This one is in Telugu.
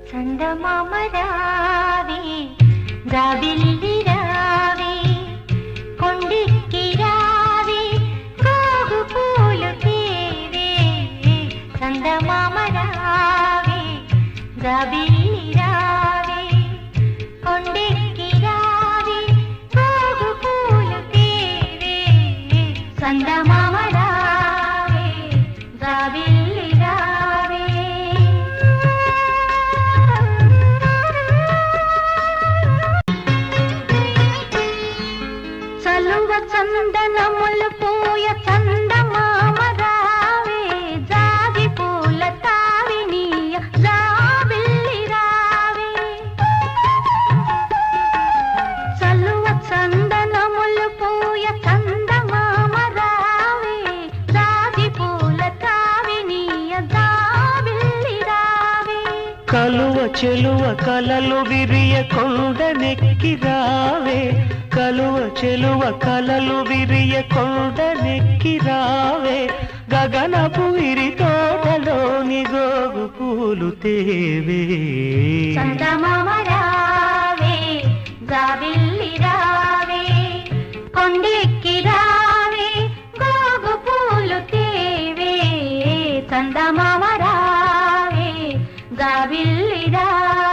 చందమామ రావే జాబిల్లి రావే కొండెక్కి రావే గోగు పూలు తేవే చందమామ రావే జాబిల్లి రావే కొండెక్కి రావే గోగు పూలు తేవే చందమామ రావే జాబిల్లి రావే చలువ చందనములు పూయ చందమామ రావే జాజి పూల తావినీయ జాబిల్లి రావే చలువ చందనములు పూయ చందమామ రావే జాజి పూల తావినీయ జాబిల్లి రావే కలువ చెలువ కలలు విరియ కొండనెక్కి రావే కలువ చెలువ కలలు విరియ కొండనెక్కి రావే గగనపు విరి తోటలోని గోగు పూలు తేవే చందమామ రావే జాబిల్లి రావే కొండెక్కి రావే గోగు పూలు తేవే చందమామ రావే జాబిల్లి రావే